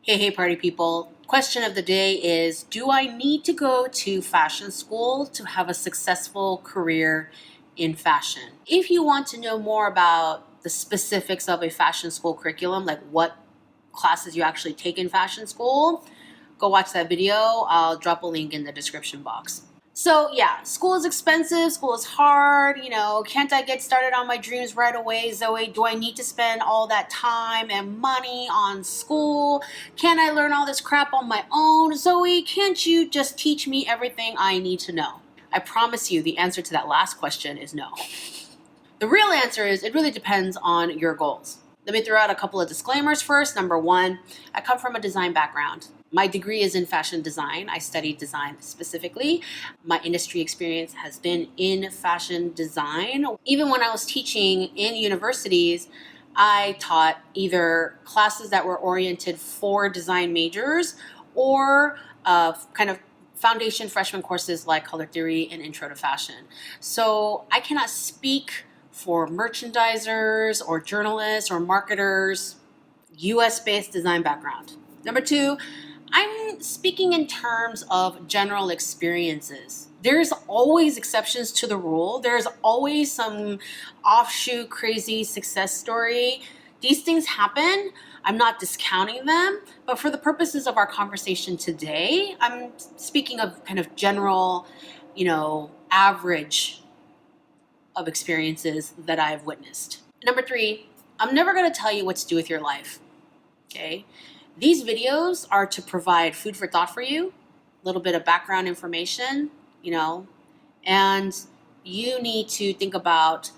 Hey, party people. Question of the day is, do I need to go to fashion school to have a successful career in fashion? If you want to know more about the specifics of a fashion school curriculum, like what classes you actually take in fashion school, go watch that video. I'll drop a link in the description box. So yeah, school is expensive, school is hard, can't I get started on my dreams right away, Zoe? Do I need to spend all that time and money on school? Can I learn all this crap on my own? Zoe, can't you just teach me everything I need to know? I promise you the answer to that last question is no. The real answer is it really depends on your goals. Let me throw out a couple of disclaimers first. Number one, I come from a design background. My degree is in fashion design. I studied design specifically. My industry experience has been in fashion design. Even when I was teaching in universities, I taught either classes that were oriented for design majors or kind of foundation freshman courses like color theory and intro to fashion. So I cannot speak for merchandisers or journalists or marketers, US-based design background. Number two, I'm speaking in terms of general experiences. There's always exceptions to the rule. There's always some offshoot crazy success story. These things happen. I'm not discounting them, but for the purposes of our conversation today, I'm speaking of kind of general, average of experiences that I've witnessed. Number three, I'm never going to tell you what to do with your life, okay? These videos are to provide food for thought for you, a little bit of background information, and you need to think about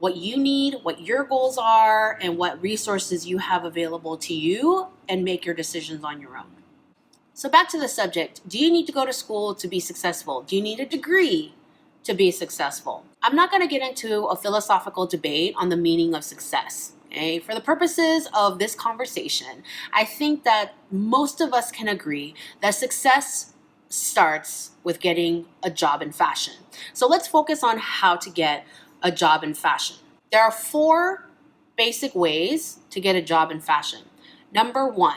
what you need, what your goals are, and what resources you have available to you, and make your decisions on your own. So back to the subject, do you need to go to school to be successful? Do you need a degree to be successful? I'm not going to get into a philosophical debate on the meaning of success. Okay? For the purposes of this conversation, I think that most of us can agree that success starts with getting a job in fashion. So let's focus on how to get a job in fashion. There are 4 basic ways to get a job in fashion. Number 1,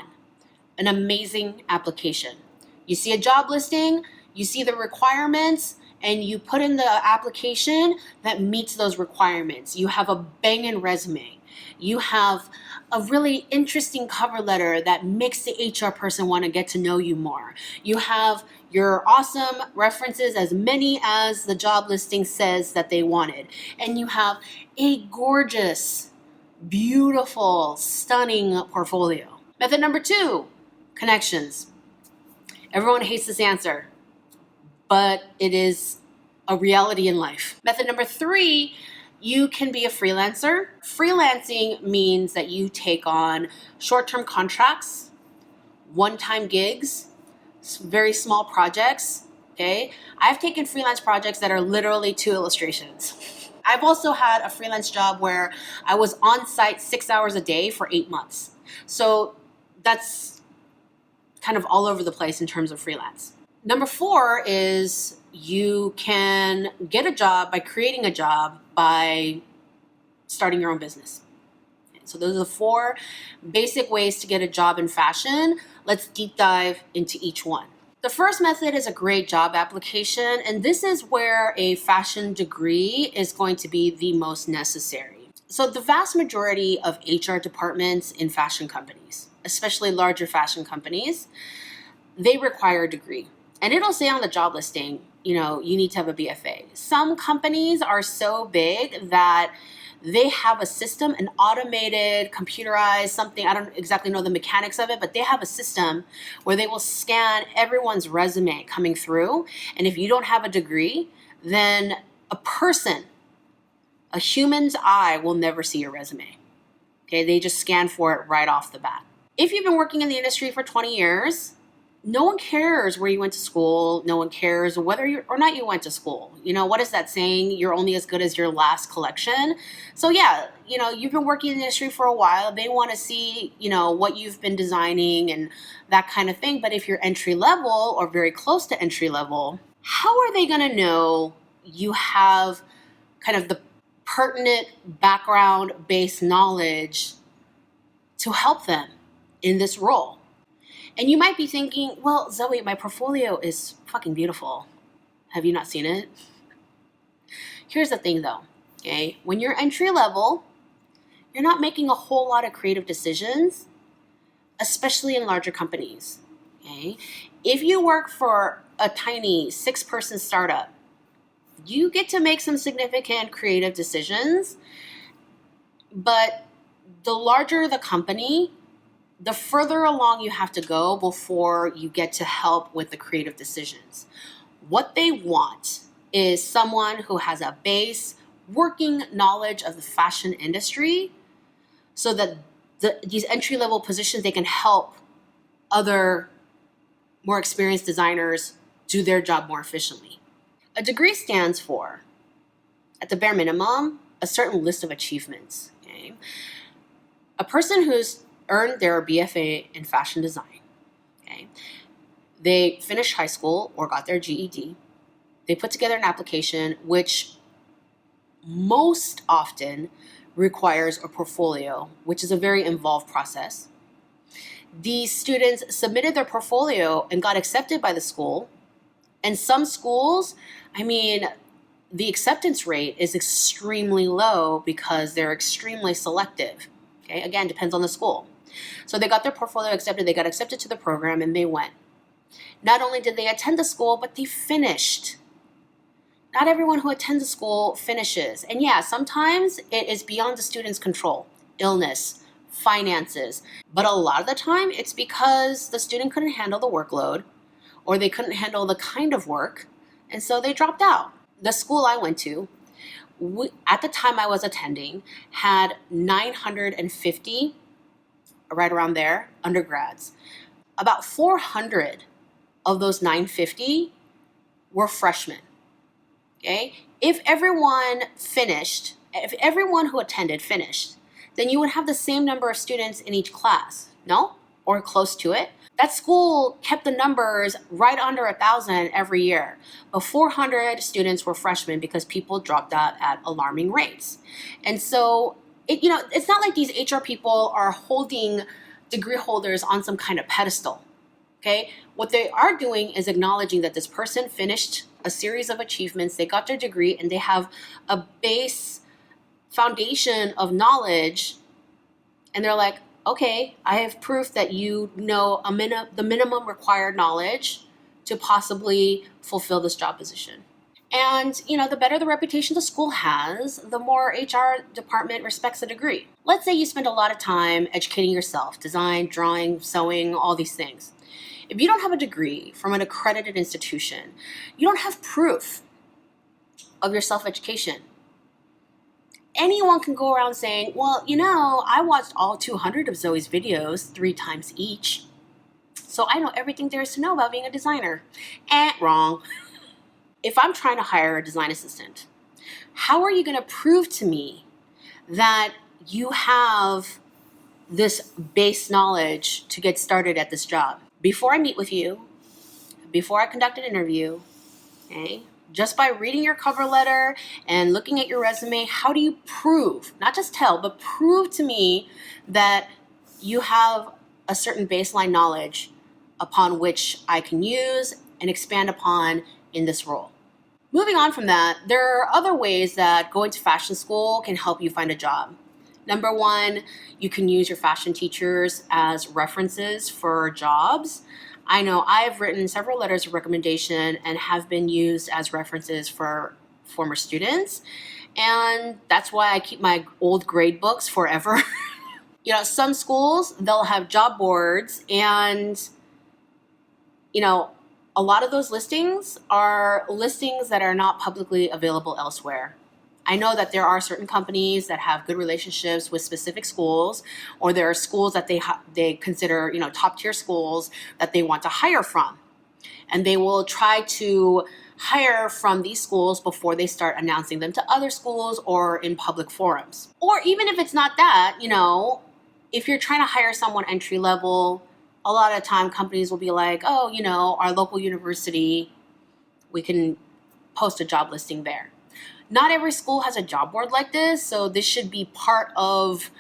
an amazing application. You see a job listing, you see the requirements, and you put in the application that meets those requirements. You have a banging resume. You have a really interesting cover letter that makes the HR person want to get to know you more. You have your awesome references, as many as the job listing says that they wanted. And you have a gorgeous, beautiful, stunning portfolio. Method number 2, connections. Everyone hates this answer, but it is a reality in life. Method number 3, you can be a freelancer. Freelancing means that you take on short-term contracts, one-time gigs, very small projects, okay? I've taken freelance projects that are literally 2 illustrations. I've also had a freelance job where I was on site 6 hours a day for 8 months. So that's kind of all over the place in terms of freelance. Number 4 is you can get a job by creating a job by starting your own business. So those are the 4 basic ways to get a job in fashion. Let's deep dive into each one. The first method is a great job application, and this is where a fashion degree is going to be the most necessary. So the vast majority of HR departments in fashion companies, especially larger fashion companies, they require a degree. And it'll say on the job listing, you need to have a BFA. Some companies are so big that they have a system, an automated, computerized something. I don't exactly know the mechanics of it, but they have a system where they will scan everyone's resume coming through. And if you don't have a degree, then a human's eye will never see your resume. Okay, they just scan for it right off the bat. If you've been working in the industry for 20 years, no one cares where you went to school. No one cares whether or not you went to school. What is that saying? You're only as good as your last collection. So yeah, you've been working in the industry for a while. They want to see, what you've been designing and that kind of thing. But if you're entry level or very close to entry level, how are they going to know you have kind of the pertinent background-based knowledge to help them in this role? And you might be thinking, well, Zoe, my portfolio is fucking beautiful. Have you not seen it? Here's the thing though, okay? When you're entry level, you're not making a whole lot of creative decisions, especially in larger companies, okay? If you work for a tiny 6-person startup, you get to make some significant creative decisions, but the larger the company, the further along you have to go before you get to help with the creative decisions. What they want is someone who has a base working knowledge of the fashion industry so that these entry-level positions, they can help other more experienced designers do their job more efficiently. A degree stands for, at the bare minimum, a certain list of achievements. Okay? A person who's earned their BFA in fashion design, okay, they finished high school or got their GED, they put together an application which most often requires a portfolio, which is a very involved process. These students submitted their portfolio and got accepted by the school. And some schools, the acceptance rate is extremely low because they're extremely selective. Okay, again, depends on the school. So they got their portfolio accepted, they got accepted to the program, and they went. Not only did they attend the school, but they finished. Not everyone who attends a school finishes. And yeah, sometimes it is beyond the student's control. Illness, finances. But a lot of the time, it's because the student couldn't handle the workload or they couldn't handle the kind of work, and so they dropped out. The school I went to, at the time I was attending, had 950, right around there, undergrads. About 400 of those 950 were freshmen. Okay? If everyone who attended finished, then you would have the same number of students in each class, no? Or close to it. That school kept the numbers right under 1,000 every year. But 400 students were freshmen because people dropped out at alarming rates. And so, it's not like these HR people are holding degree holders on some kind of pedestal. Okay? What they are doing is acknowledging that this person finished a series of achievements, they got their degree, and they have a base foundation of knowledge, and they're like, okay, I have proof that you know the minimum required knowledge to possibly fulfill this job position. And, the better the reputation the school has, the more HR department respects the degree. Let's say you spend a lot of time educating yourself, design, drawing, sewing, all these things. If you don't have a degree from an accredited institution, you don't have proof of your self-education. Anyone can go around saying, well, I watched all 200 of Zoe's videos 3 times each, so I know everything there is to know about being a designer. Wrong. If I'm trying to hire a design assistant, how are you going to prove to me that you have this base knowledge to get started at this job? Before I meet with you, before I conduct an interview, okay, just by reading your cover letter and looking at your resume, how do you prove, not just tell, but prove to me that you have a certain baseline knowledge upon which I can use and expand upon in this role? Moving on from that, there are other ways that going to fashion school can help you find a job. Number one, you can use your fashion teachers as references for jobs. I know I've written several letters of recommendation and have been used as references for former students. And that's why I keep my old grade books forever. Some schools, they'll have job boards, and, a lot of those listings are listings that are not publicly available elsewhere. I know that there are certain companies that have good relationships with specific schools, or there are schools that they consider, top tier schools that they want to hire from. And they will try to hire from these schools before they start announcing them to other schools or in public forums. Or even if it's not that, if you're trying to hire someone entry level, a lot of time companies will be like, oh, our local university, we can post a job listing there. Not every school has a job board like this, so this should be part of,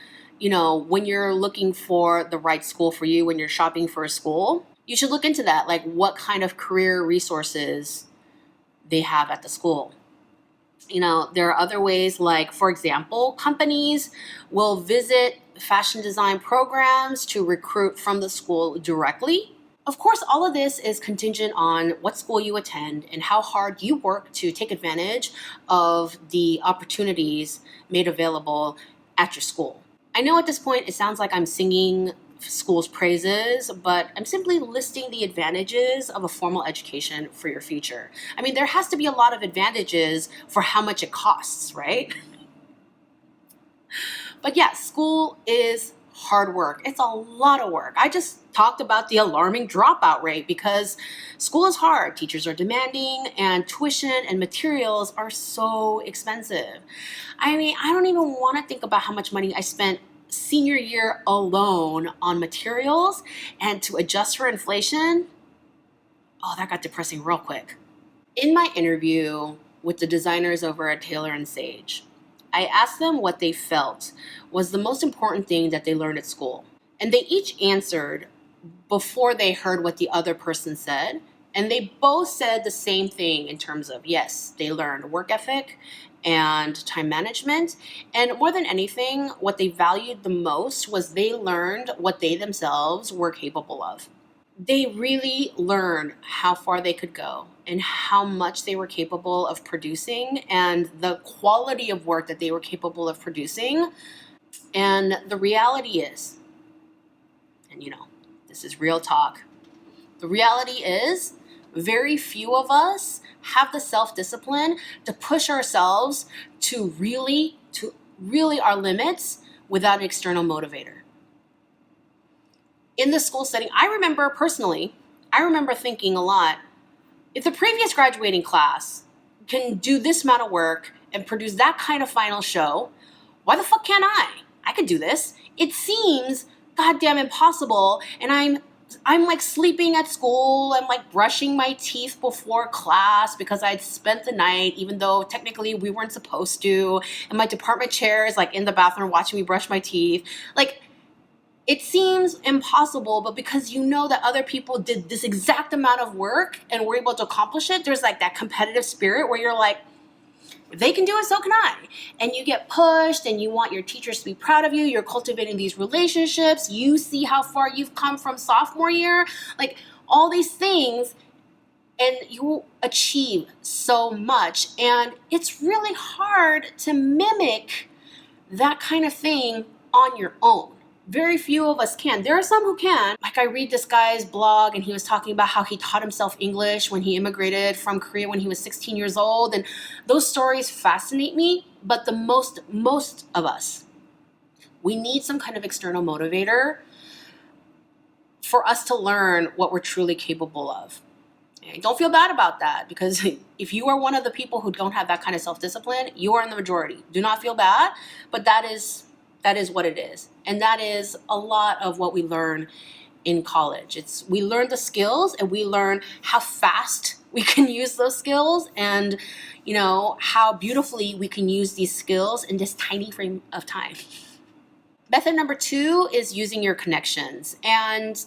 when you're looking for the right school for you, when you're shopping for a school, you should look into that, like what kind of career resources they have at the school. There are other ways, like, for example, companies will visit fashion design programs to recruit from the school directly. Of course, all of this is contingent on what school you attend and how hard you work to take advantage of the opportunities made available at your school. I know at this point it sounds like I'm singing school's praises, but I'm simply listing the advantages of a formal education for your future. I mean, there has to be a lot of advantages for how much it costs, right? But yeah, school is hard work. It's a lot of work. I just talked about the alarming dropout rate because school is hard. Teachers are demanding, and tuition and materials are so expensive. I mean, I don't even want to think about how much money I spent senior year alone on materials, and to adjust for inflation, oh, that got depressing real quick. In my interview with the designers over at Taylor and Sage, I asked them what they felt was the most important thing that they learned at school. And they each answered before they heard what the other person said. And they both said the same thing in terms of, yes, they learned work ethic and time management. And more than anything, what they valued the most was they learned what they themselves were capable of. They really learned how far they could go and how much they were capable of producing and the quality of work that they were capable of producing. And the reality is, and this is real talk, the reality is very few of us have the self-discipline to push ourselves to really our limits without an external motivator. In the school setting, I remember thinking a lot, if the previous graduating class can do this amount of work and produce that kind of final show, why the fuck can't I? I could do this. It seems goddamn impossible, and I'm like sleeping at school. I'm like brushing my teeth before class because I'd spent the night, even though technically we weren't supposed to. And my department chair is like in the bathroom watching me brush my teeth. Like, it seems impossible, but because you know that other people did this exact amount of work and were able to accomplish it, there's like that competitive spirit where you're like, if they can do it, so can I. And you get pushed and you want your teachers to be proud of you. You're cultivating these relationships. You see how far you've come from sophomore year. Like all these things, and you achieve so much. And it's really hard to mimic that kind of thing on your own. Very few of us can. There are some who can. Like, I read this guy's blog and he was talking about how he taught himself English when he immigrated from Korea when he was 16 years old. And those stories fascinate me. But the most of us, we need some kind of external motivator for us to learn what we're truly capable of. Okay? Don't feel bad about that, because if you are one of the people who don't have that kind of self-discipline, you are in the majority. Do not feel bad, but that is what it is. And that is a lot of what we learn in college. We learn the skills and we learn how fast we can use those skills and, how beautifully we can use these skills in this tiny frame of time. Method number 2 is using your connections. And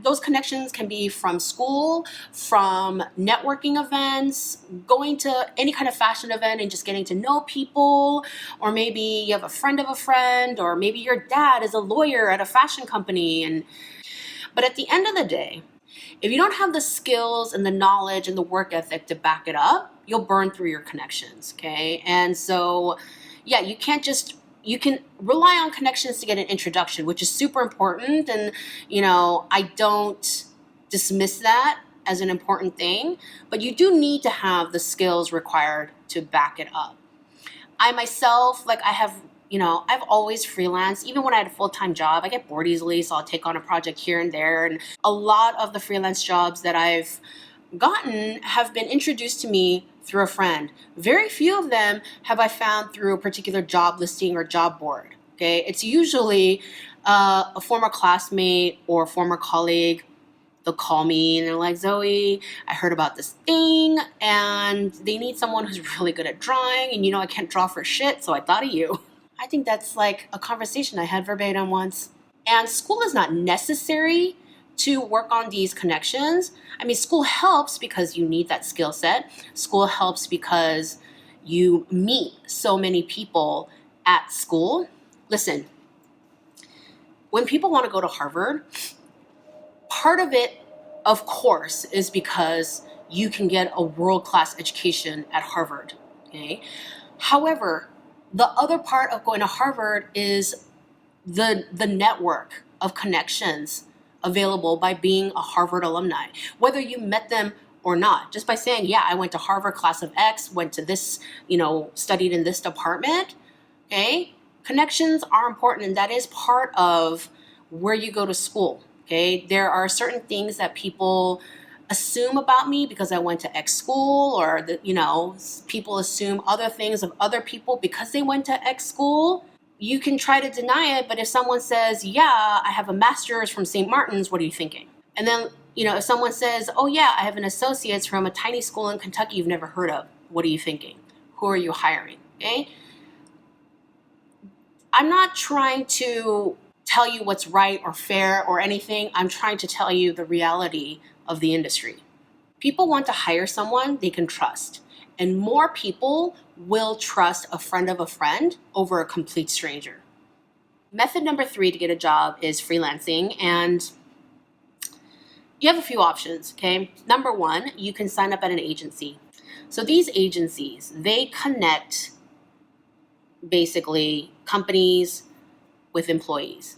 those connections can be from school, from networking events, going to any kind of fashion event and just getting to know people, or maybe you have a friend of a friend, or maybe your dad is a lawyer at a fashion company. But at the end of the day, if you don't have the skills and the knowledge and the work ethic to back it up, you'll burn through your connections, okay? And so, yeah, you can rely on connections to get an introduction, which is super important. And, I don't dismiss that as an important thing, but you do need to have the skills required to back it up. I myself, I've always freelanced. Even when I had a full-time job, I get bored easily, so I'll take on a project here and there. And a lot of the freelance jobs that I've gotten have been introduced to me through a friend. Very few of them have I found through a particular job listing or job board. Okay, it's usually a former classmate or former colleague. They'll call me and they're like, Zoe, I heard about this thing and they need someone who's really good at drawing, and I can't draw for shit, so I thought of you. I think that's like a conversation I had verbatim once. And school is not necessary to work on these connections. I mean, school helps because you need that skill set. School helps because you meet so many people at school. Listen, when people want to go to Harvard, part of it, of course, is because you can get a world-class education at Harvard, okay? However, the other part of going to Harvard is the network of connections available by being a Harvard alumni, whether you met them or not. Just by saying, yeah, I went to Harvard class of X, went to this, studied in this department, okay? Connections are important, and that is part of where you go to school, okay? There are certain things that people assume about me because I went to X school, or people assume other things of other people because they went to X school. You can try to deny it, but if someone says, yeah, I have a master's from St. Martin's, what are you thinking? And then, if someone says, oh yeah, I have an associate's from a tiny school in Kentucky you've never heard of, what are you thinking? Who are you hiring? Okay? I'm not trying to tell you what's right or fair or anything. I'm trying to tell you the reality of the industry. People want to hire someone they can trust. And more people will trust a friend of a friend over a complete stranger. Method number 3 to get a job is freelancing. And you have a few options, okay? Number 1, you can sign up at an agency. So these agencies, they connect basically companies with employees.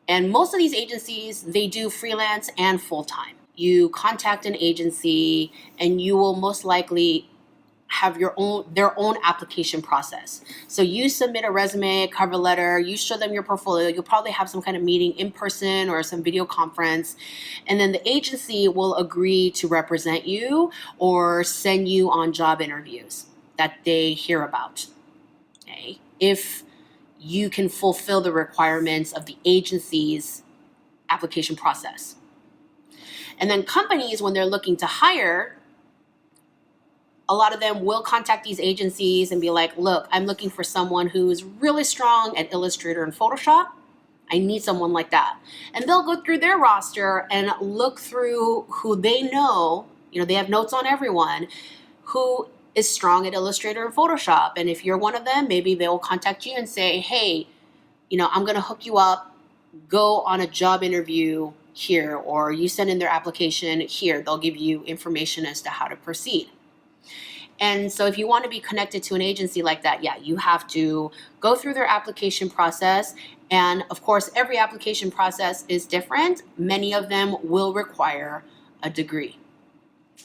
And most of these agencies, they do freelance and full-time. You contact an agency and you will most likely have their own application process. So you submit a resume, a cover letter, you show them your portfolio, you'll probably have some kind of meeting in person or some video conference, and then the agency will agree to represent you or send you on job interviews that they hear about. Okay? If you can fulfill the requirements of the agency's application process. And then companies, when they're looking to hire, a lot of them will contact these agencies and be like, look, I'm looking for someone who's really strong at Illustrator and Photoshop. I need someone like that. And they'll go through their roster and look through who they know, they have notes on everyone, who is strong at Illustrator and Photoshop. And if you're one of them, maybe they will contact you and say, hey, I'm going to hook you up, go on a job interview here, or you send in their application here. They'll give you information as to how to proceed. And so if you want to be connected to an agency like that, yeah, you have to go through their application process. And of course, every application process is different. Many of them will require a degree.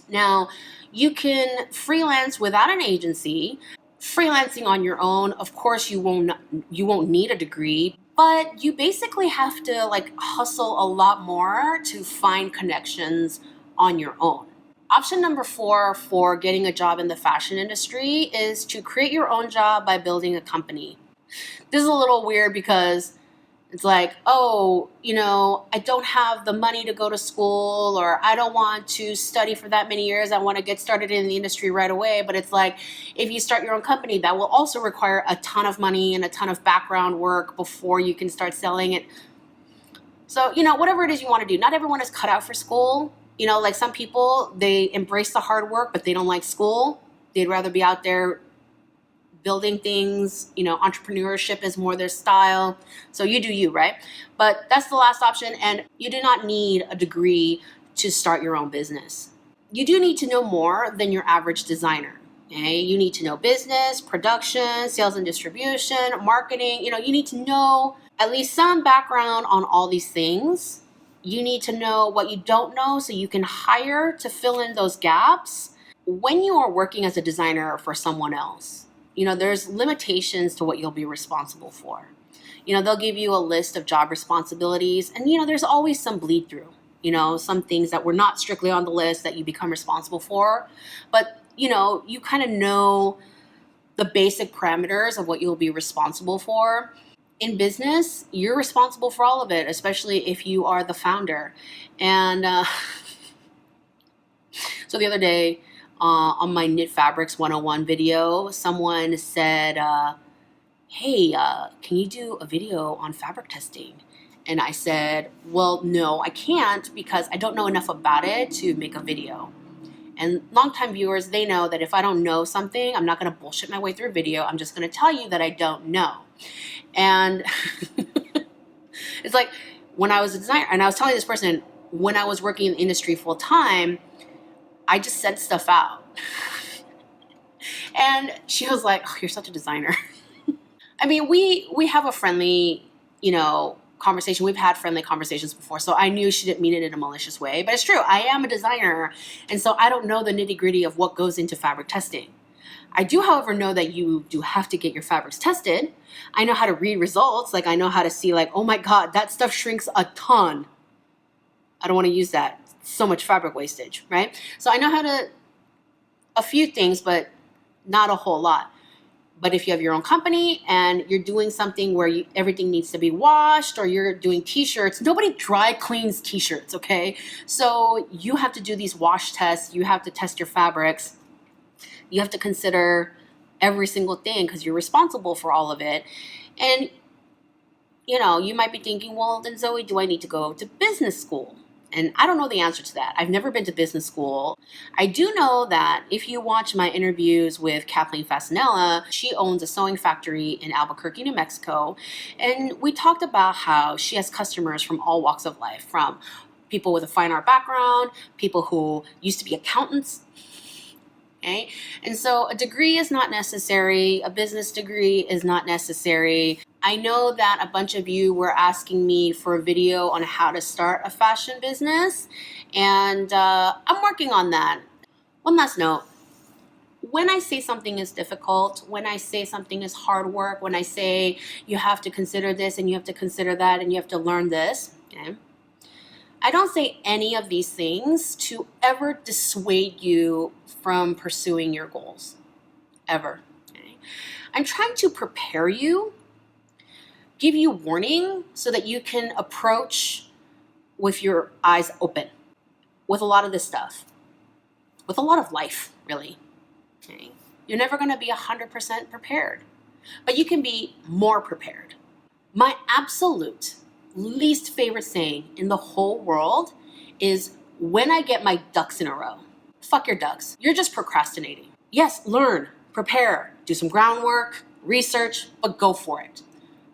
Now, you can freelance without an agency. Freelancing on your own, of course, you won't need a degree, but you basically have to hustle a lot more to find connections on your own. Option number 4 for getting a job in the fashion industry is to create your own job by building a company. This is a little weird because it's like, I don't have the money to go to school, or I don't want to study for that many years. I want to get started in the industry right away. But it's like, if you start your own company, that will also require a ton of money and a ton of background work before you can start selling it. So, whatever it is you want to do, not everyone is cut out for school. Like some people, they embrace the hard work, but they don't like school. They'd rather be out there building things. Entrepreneurship is more their style. So you do you, right? But that's the last option. And you do not need a degree to start your own business. You do need to know more than your average designer. Okay? You need to know business, production, sales and distribution, marketing. You need to know at least some background on all these things. You need to know what you don't know so you can hire to fill in those gaps when you are working as a designer for someone else. There's limitations to what you'll be responsible for. They'll give you a list of job responsibilities, and there's always some bleed through. Some things that were not strictly on the list that you become responsible for, but you kind of know the basic parameters of what you'll be responsible for. In business, you're responsible for all of it, especially if you are the founder. And so the other day on my Knit Fabrics 101 video, someone said, hey, can you do a video on fabric testing? And I said, well, no, I can't because I don't know enough about it to make a video. And longtime viewers, they know that if I don't know something, I'm not going to bullshit my way through a video. I'm just going to tell you that I don't know. And it's like when I was a designer, and I was telling this person, when I was working in the industry full time, I just sent stuff out. And she was like, oh, you're such a designer. I mean, we have a friendly, conversation. We've had friendly conversations before, so I knew she didn't mean it in a malicious way. But it's true. I am a designer, and so I don't know the nitty-gritty of what goes into fabric testing. I do, however, know that you do have to get your fabrics tested. I know how to read results. Like, I know how to see, like, oh my God, that stuff shrinks a ton. I don't want to use that. So much fabric wastage, right? So I know how to, a few things, but not a whole lot. But if you have your own company and you're doing something where everything needs to be washed, or you're doing t-shirts, nobody dry cleans t-shirts, okay? So you have to do these wash tests. You have to test your fabrics. You have to consider every single thing because you're responsible for all of it. And, you might be thinking, well, then Zoe, do I need to go to business school? And I don't know the answer to that. I've never been to business school. I do know that if you watch my interviews with Kathleen Fasanella, she owns a sewing factory in Albuquerque, New Mexico. And we talked about how she has customers from all walks of life, from people with a fine art background, people who used to be accountants. Okay? And so a degree is not necessary. A business degree is not necessary. I know that a bunch of you were asking me for a video on how to start a fashion business, and I'm working on that. One last note. When I say something is difficult, when I say something is hard work, when I say you have to consider this and you have to consider that and you have to learn this, okay, I don't say any of these things to ever dissuade you from pursuing your goals, ever. Okay? I'm trying to prepare you, give you warning so that you can approach with your eyes open with a lot of this stuff, with a lot of life, really. Okay? You're never going to be 100% prepared, but you can be more prepared. My absolute least favorite saying in the whole world is when I get my ducks in a row. Fuck your ducks. You're just procrastinating. Yes, learn, prepare, do some groundwork, research, but go for it.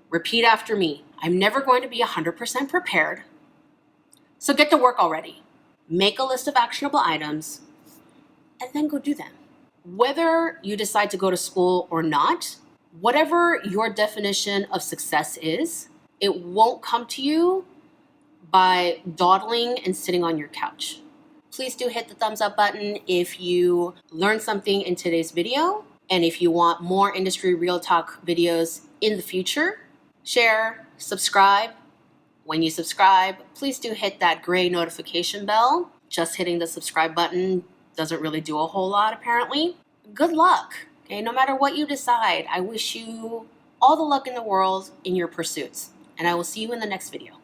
Repeat after me. I'm never going to be 100% prepared. So get to work already. Make a list of actionable items and then go do them. Whether you decide to go to school or not, whatever your definition of success is, it won't come to you by dawdling and sitting on your couch. Please do hit the thumbs up button if you learned something in today's video. And if you want more industry real talk videos in the future, share, subscribe. When you subscribe, please do hit that gray notification bell. Just hitting the subscribe button doesn't really do a whole lot, apparently. Good luck. Okay, no matter what you decide, I wish you all the luck in the world in your pursuits. And I will see you in the next video.